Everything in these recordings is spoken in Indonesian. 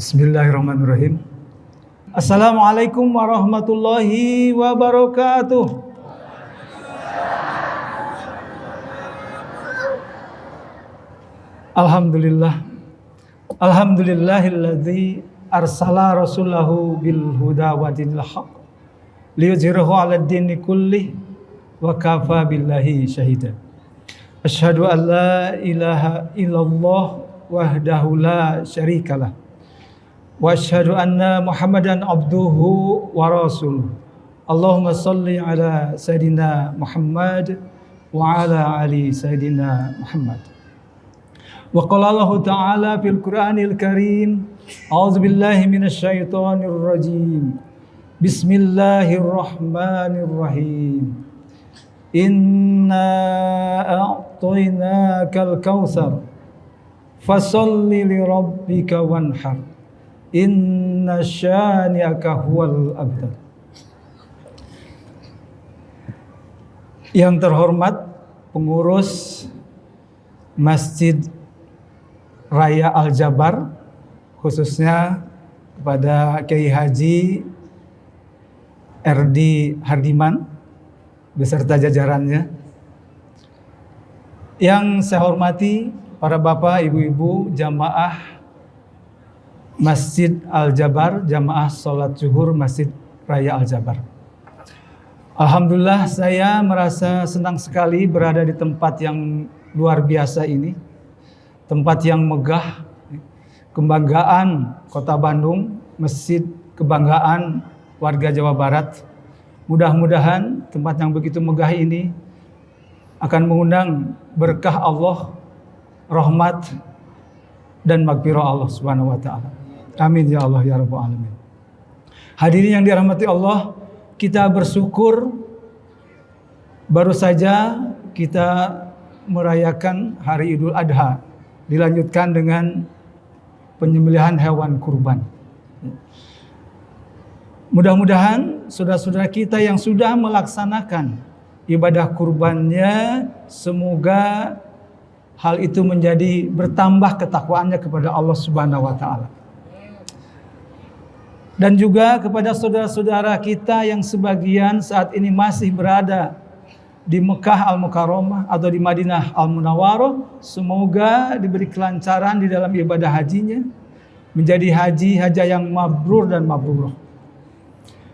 Bismillahirrahmanirrahim. Assalamualaikum warahmatullahi wabarakatuh. Alhamdulillah. Alhamdulillahilladzi arsala rasulahu bil huda wa dinil haq liyuzhirahu 'alad dini kullih wa kafa billahi syahida. Asyhadu an la ilaha illallah wahdahu la syarikalah. Wa asyhadu anna Muhammadan abduhu wa rasuluh. Allahumma salli ala sayidina Muhammad wa ala ali sayidina Muhammad. Wa qala Allah ta'ala fil Qur'anil Karim, a'udzu billahi minasy syaithanir rajim. Bismillahirrahmanirrahim. Inna a'tainakal kautsar fasholli li rabbika wanhar. Inna syani'aka huwal abtar. Yang terhormat pengurus Masjid Raya Al-Jabar, khususnya kepada Kiai Haji RD Hardiman beserta jajarannya. Yang saya hormati para bapak, ibu-ibu, jamaah Masjid Al-Jabar, jamaah sholat zuhur Masjid Raya Al-Jabar. Alhamdulillah, saya merasa senang sekali berada di tempat yang luar biasa ini. Tempat yang megah, kebanggaan Kota Bandung, masjid kebanggaan warga Jawa Barat. Mudah-mudahan tempat yang begitu megah ini akan mengundang berkah Allah, rahmat, dan maghfirah Allah Subhanahu wa taala. Amin ya Allah ya rabbal alamin. Hadirin yang dirahmati Allah, kita bersyukur baru saja kita merayakan hari Idul Adha, dilanjutkan dengan penyembelihan hewan kurban. Mudah-mudahan saudara-saudara kita yang sudah melaksanakan ibadah kurbannya, semoga hal itu menjadi bertambah ketakwaannya kepada Allah Subhanahu wa taala. Dan juga kepada saudara-saudara kita yang sebagian saat ini masih berada di Mekah Al-Mukarramah atau di Madinah Al-Munawwarah, semoga diberi kelancaran di dalam ibadah hajinya, menjadi haji yang mabrur dan mabrurah.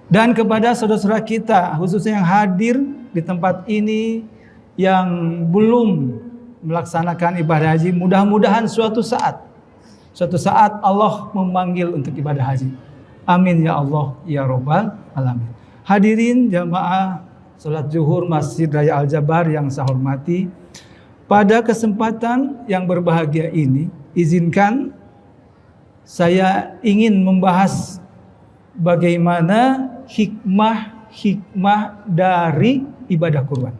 Dan kepada saudara-saudara kita khususnya yang hadir di tempat ini yang belum melaksanakan ibadah haji, mudah-mudahan suatu saat Allah memanggil untuk ibadah haji. Amin ya Allah ya rabbal alamin. Hadirin jamaah salat zuhur Masjid Raya Al-Jabar yang saya hormati, pada kesempatan yang berbahagia ini izinkan saya ingin membahas bagaimana hikmah dari ibadah kurban.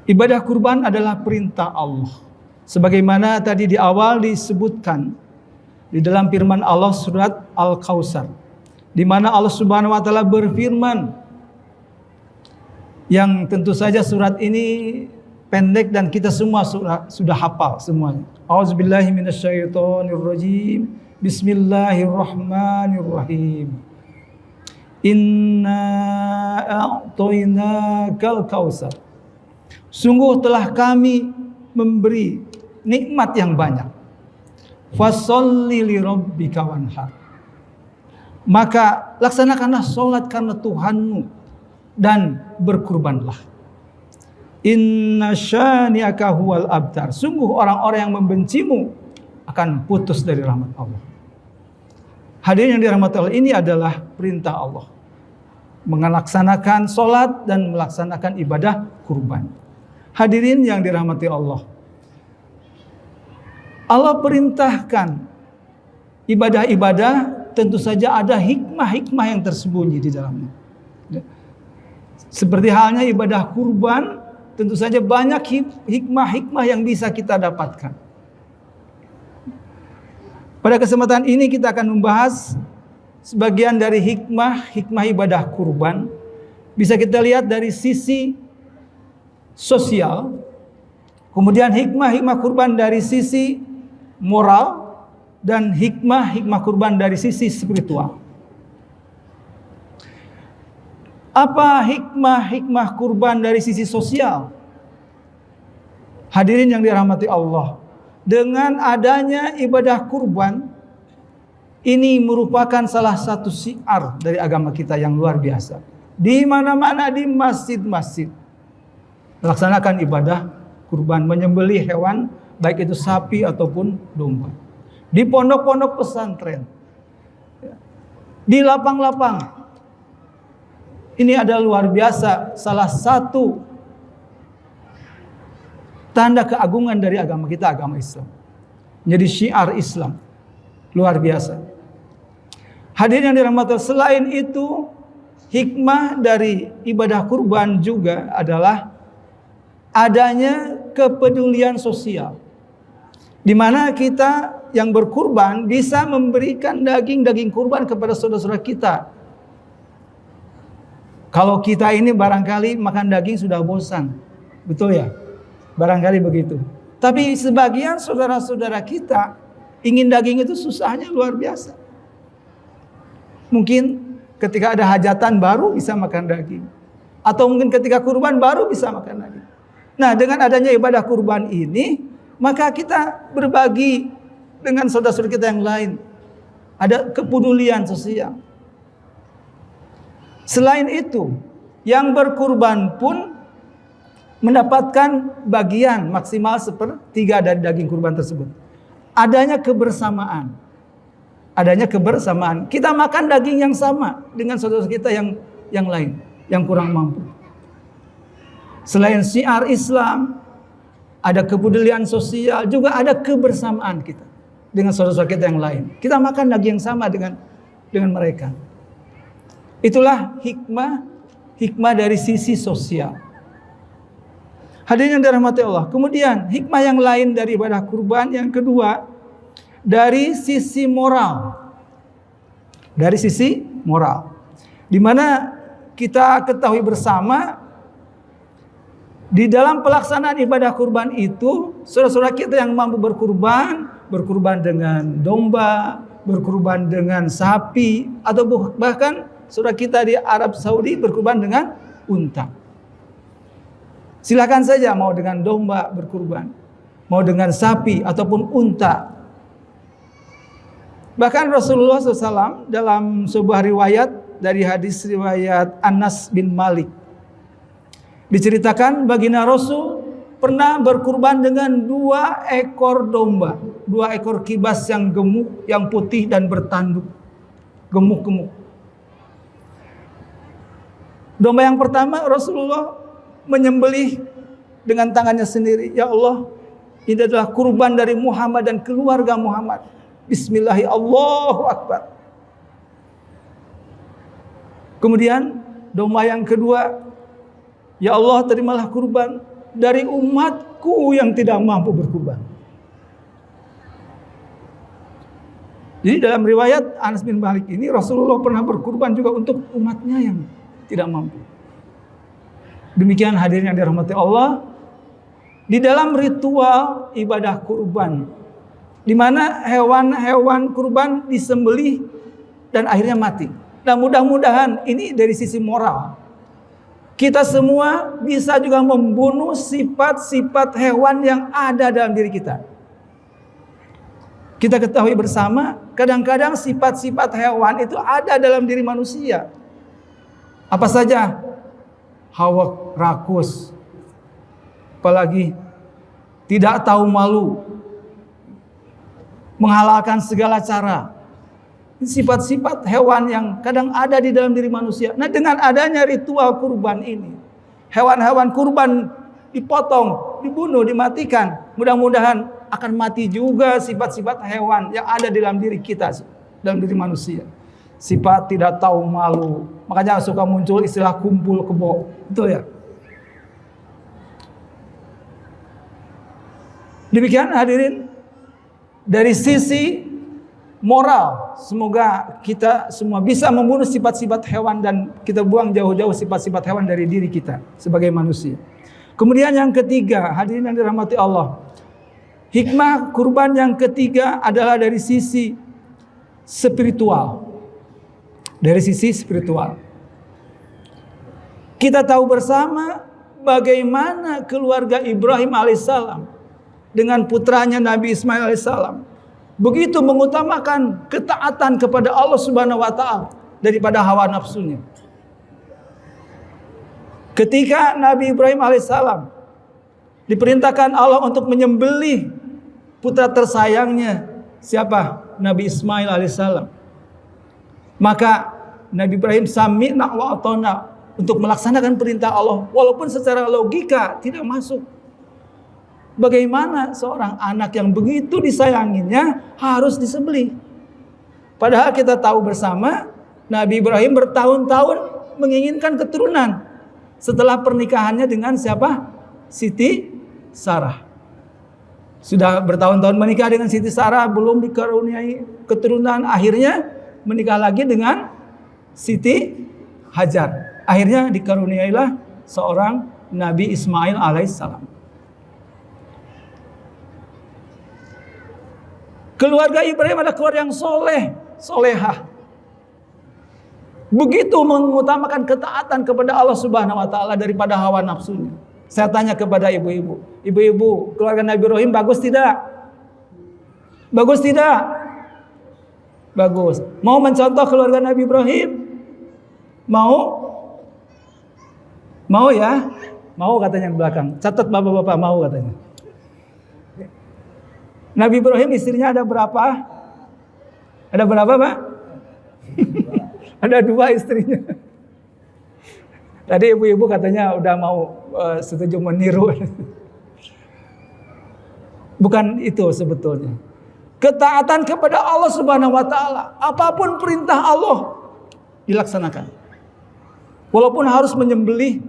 Ibadah kurban adalah perintah Allah. Sebagaimana tadi di awal disebutkan di dalam firman Allah surat Al-Kautsar, di mana Allah Subhanahu wa taala berfirman, yang tentu saja surat ini pendek dan kita semua sudah hafal semuanya. A'udzubillahi minasyaitonirrajim. Bismillahirrahmanirrahim. Inna a'tainakal kautsar. Sungguh telah kami memberi nikmat yang banyak. Fasholli li rabbika wanhar. Maka laksanakanlah sholat karena Tuhanmu dan berkurbanlah. Inna syani'aka huwal abtar. Sungguh orang-orang yang membencimu akan putus dari rahmat Allah. Hadirin yang dirahmati Allah, ini adalah perintah Allah, melaksanakan sholat dan melaksanakan ibadah kurban. Hadirin yang dirahmati Allah, Allah perintahkan ibadah-ibadah, tentu saja ada hikmah-hikmah yang tersembunyi di dalamnya. Seperti halnya ibadah kurban, tentu saja banyak hikmah-hikmah yang bisa kita dapatkan. Pada kesempatan ini kita akan membahas sebagian dari hikmah ibadah kurban. Bisa kita lihat dari sisi sosial, kemudian hikmah kurban dari sisi moral, dan hikmah kurban dari sisi spiritual. Apa hikmah kurban dari sisi sosial? Hadirin yang dirahmati Allah, dengan adanya ibadah kurban ini merupakan salah satu syiar dari agama kita yang luar biasa. Di mana-mana di masjid-masjid melaksanakan ibadah kurban, menyembelih hewan, baik itu sapi ataupun domba. Di pondok-pondok pesantren, di lapang-lapang. Ini adalah luar biasa, salah satu tanda keagungan dari agama kita, agama Islam. Menjadi syiar Islam. Luar biasa. Hadirin yang dirahmati Allah, selain itu hikmah dari ibadah kurban juga adalah adanya kepedulian sosial. Di mana kita yang berkurban bisa memberikan daging kurban kepada saudara-saudara kita. Kalau kita ini barangkali makan daging sudah bosan. Betul ya? Barangkali begitu. Tapi sebagian saudara-saudara kita ingin daging itu susahnya luar biasa. Mungkin ketika ada hajatan baru bisa makan daging. Atau mungkin ketika kurban baru bisa makan daging. Nah, dengan adanya ibadah kurban ini, maka kita berbagi dengan saudara-saudara kita yang lain. Ada kepedulian sosial. Selain itu, yang berkurban pun mendapatkan bagian maksimal 1/3 dari daging kurban tersebut. Adanya kebersamaan. Kita makan daging yang sama dengan saudara kita yang lain, yang kurang mampu. Selain syiar Islam, ada kepedulian sosial, juga ada kebersamaan kita dengan saudara-saudara kita yang lain. Kita makan daging yang sama dengan mereka. Itulah hikmah dari sisi sosial. Hadirin yang dirahmati Allah. Kemudian hikmah yang lain dari ibadah kurban yang kedua, dari sisi moral. Dari sisi moral. Di mana kita ketahui bersama, di dalam pelaksanaan ibadah kurban itu, saudara-saudara kita yang mampu berkurban dengan domba, berkurban dengan sapi, atau bahkan saudara kita di Arab Saudi berkurban dengan unta. Silakan saja mau dengan domba berkurban, mau dengan sapi ataupun unta. Bahkan Rasulullah SAW dalam sebuah riwayat dari hadis riwayat Anas bin Malik, diceritakan baginda Rasul pernah berkurban dengan 2 ekor domba, 2 ekor kibas yang gemuk, yang putih dan bertanduk, gemuk-gemuk. Domba yang pertama Rasulullah menyembelih dengan tangannya sendiri. Ya Allah, ini adalah kurban dari Muhammad dan keluarga Muhammad. Bismillahi Allahu Akbar. Kemudian domba yang kedua, ya Allah, terimalah kurban dari umatku yang tidak mampu berkurban. Jadi dalam riwayat Anas bin Malik ini, Rasulullah pernah berkurban juga untuk umatnya yang tidak mampu. Demikian hadirin yang dirahmati Allah, di dalam ritual ibadah kurban, di mana hewan-hewan kurban disembelih dan akhirnya mati. Nah, mudah-mudahan ini dari sisi moral, kita semua bisa juga membunuh sifat-sifat hewan yang ada dalam diri kita. Kita ketahui bersama, kadang-kadang sifat-sifat hewan itu ada dalam diri manusia. Apa saja? Hawa rakus, apalagi tidak tahu malu, menghalalkan segala cara. Sifat-sifat hewan yang kadang ada di dalam diri manusia. Nah, dengan adanya ritual kurban ini, hewan-hewan kurban dipotong, dibunuh, dimatikan. Mudah-mudahan akan mati juga sifat-sifat hewan yang ada di dalam diri kita, dalam diri manusia. Sifat tidak tahu malu. Makanya suka muncul istilah kumpul kebo. Betul ya? Demikian hadirin, dari sisi moral, semoga kita semua bisa membunuh sifat-sifat hewan dan kita buang jauh-jauh sifat-sifat hewan dari diri kita sebagai manusia. Kemudian yang ketiga, hadirin yang dirahmati Allah, Hikmah kurban yang ketiga adalah dari sisi spiritual. Dari sisi spiritual. Kita tahu bersama bagaimana keluarga Ibrahim alaihissalam dengan putranya Nabi Ismail alaihissalam begitu mengutamakan ketaatan kepada Allah Subhanahu wa taala daripada hawa nafsunya. Ketika Nabi Ibrahim alaihissalam diperintahkan Allah untuk menyembelih putra tersayangnya, siapa? Nabi Ismail alaihissalam. Maka Nabi Ibrahim sami'na wa ata'na untuk melaksanakan perintah Allah walaupun secara logika tidak masuk. Bagaimana seorang anak yang begitu disayanginya harus disembelih? Padahal kita tahu bersama Nabi Ibrahim bertahun-tahun menginginkan keturunan setelah pernikahannya dengan siapa? Siti Sarah. Sudah bertahun-tahun menikah dengan Siti Sarah, belum dikaruniai keturunan. Akhirnya menikah lagi dengan Siti Hajar. Akhirnya dikaruniailah seorang Nabi Ismail alaihissalam. Keluarga Ibrahim adalah keluarga yang soleh, solehah. Begitu mengutamakan ketaatan kepada Allah Subhanahu wa taala daripada hawa nafsunya. Saya tanya kepada ibu-ibu, ibu-ibu, keluarga Nabi Ibrahim bagus tidak? Bagus tidak? Bagus. Mau mencontoh keluarga Nabi Ibrahim? Mau? Mau ya? Mau katanya yang belakang. Catat bapak-bapak, mau katanya. Nabi Ibrahim istrinya ada berapa? Ada berapa, Pak? Ada 2 istrinya. Tadi ibu-ibu katanya udah mau setuju meniru. Bukan itu sebetulnya. Ketaatan kepada Allah Subhanahu wa taala, apapun perintah Allah dilaksanakan. Walaupun harus menyembelih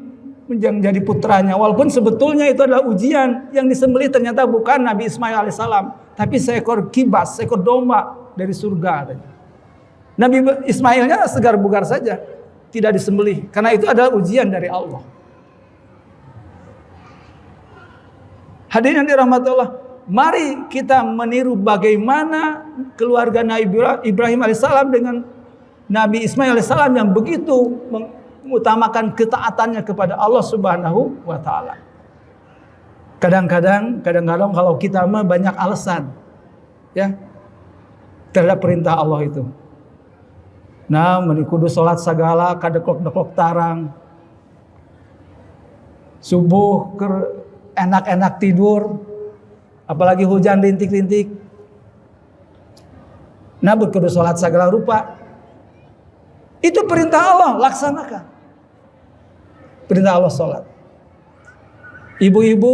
menjadi putranya, walaupun sebetulnya itu adalah ujian, yang disembelih ternyata bukan Nabi Ismail alaihissalam, tapi seekor kibas, seekor domba dari surga. Nabi Ismailnya segar bugar saja, tidak disembelih, karena itu adalah ujian dari Allah. Hadirin yang dirahmati Allah, mari kita meniru bagaimana keluarga Nabi Ibrahim alaihissalam dengan Nabi Ismail alaihissalam yang begitu mengutamakan ketaatannya kepada Allah Subhanahu wa taala. Kadang-kadang kalau kita mah banyak alasan ya terhadap perintah Allah itu. Nah, menikudu sholat segala kadeklok-deklok tarang. Subuh enak-enak tidur, apalagi hujan rintik-rintik. Nah, berkudu sholat segala rupa. Itu perintah Allah, laksanakan. Perintah Allah sholat. Ibu-ibu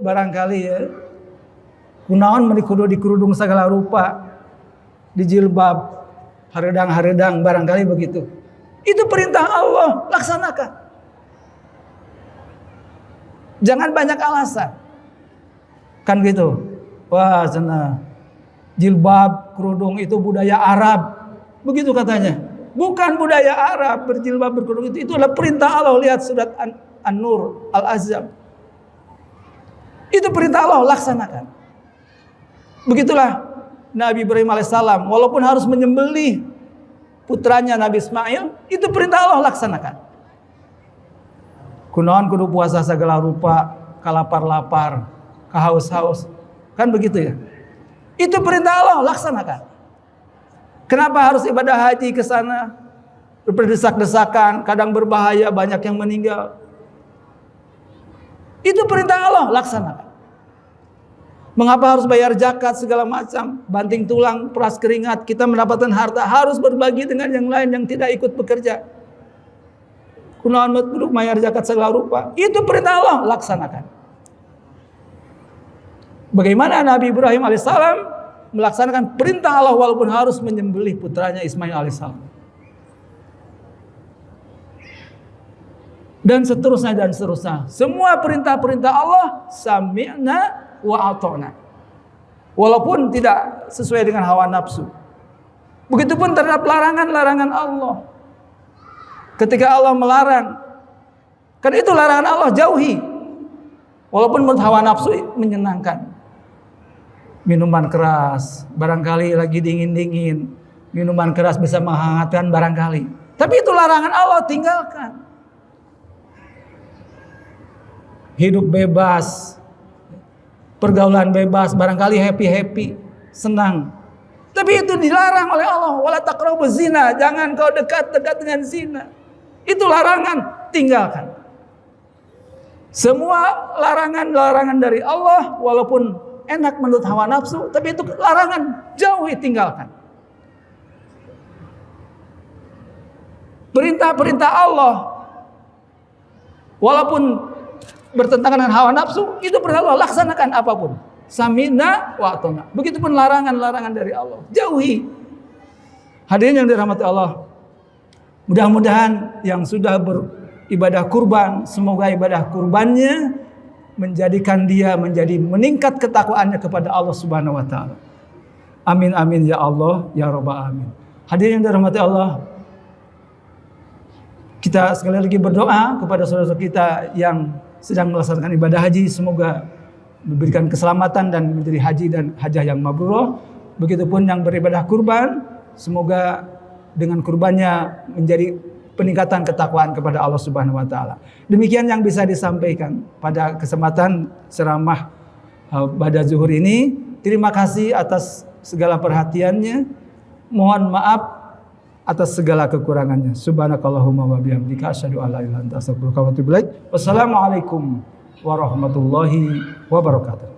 barangkali ya, kunaon menikudu di kerudung segala rupa, di jilbab, haredang-haredang, barangkali begitu. Itu perintah Allah, laksanakan. Jangan banyak alasan. Kan gitu. Wah, sana jilbab, kerudung itu budaya Arab. Begitu katanya. Bukan budaya Arab berjilbab, berkerudung itu adalah perintah Allah. Lihat surat An-Nur, Al-Ahzab. Itu perintah Allah, laksanakan. Begitulah Nabi Ibrahim alaihissalam, walaupun harus menyembelih putranya Nabi Ismail, itu perintah Allah, laksanakan. Kunaon kudu puasa segala rupa, kalapar-lapar, kahaus-haus, kan begitu ya? Itu perintah Allah, laksanakan. Kenapa harus ibadah haji ke sana? Berdesak-desakan, kadang berbahaya, banyak yang meninggal. Itu perintah Allah, laksanakan. Mengapa harus bayar zakat segala macam, banting tulang, peras keringat, kita mendapatkan harta, harus berbagi dengan yang lain yang tidak ikut bekerja. Kunaon kudu bayar zakat segala rupa, itu perintah Allah, laksanakan. Bagaimana Nabi Ibrahim alaihissalam melaksanakan perintah Allah walaupun harus menyembelih putranya Ismail alaihissalam. Dan seterusnya dan seterusnya. Semua perintah-perintah Allah sami'na wa ata'na. Walaupun tidak sesuai dengan hawa nafsu. Begitupun terhadap larangan-larangan Allah. Ketika Allah melarang, karena itu larangan Allah jauhi. Walaupun menurut hawa nafsu menyenangkan. minuman keras, barangkali lagi dingin-dingin, minuman keras bisa menghangatkan barangkali. Tapi itu larangan Allah, tinggalkan. Hidup bebas, pergaulan bebas, barangkali happy-happy, senang. Tapi itu dilarang oleh Allah. Wala taqrabuz zina, jangan kau dekat-dekat dengan zina. Itu larangan, tinggalkan. Semua larangan-larangan dari Allah, walaupun enak menurut hawa nafsu, tapi itu larangan, jauhi, tinggalkan. Perintah-perintah Allah, walaupun bertentangan dengan hawa nafsu, itu perintah laksanakan apapun. Samina wa atona. Begitupun larangan-larangan dari Allah, jauhi. Hadirin yang dirahmati Allah, mudah-mudahan yang sudah beribadah kurban, semoga ibadah kurbannya menjadikan dia meningkat ketakwaannya kepada Allah Subhanahu wa taala. Amin amin ya Allah ya rabbal alamin. Hadirin yang dirahmati Allah, kita sekali lagi berdoa kepada saudara-saudara kita yang sedang melaksanakan ibadah haji, semoga diberikan keselamatan dan menjadi haji dan hajah yang mabrur. Begitupun yang beribadah kurban, semoga dengan kurbannya menjadi peningkatan ketakwaan kepada Allah Subhanahu wa taala. Demikian yang bisa disampaikan pada kesempatan ceramah pada zuhur ini. Terima kasih atas segala perhatiannya. Mohon maaf atas segala kekurangannya. Subhanakallahumma wa bihamdika asyhadu an la ilaha illa anta astaghfiruka wa atubu ilaik. Wassalamualaikum warahmatullahi wabarakatuh.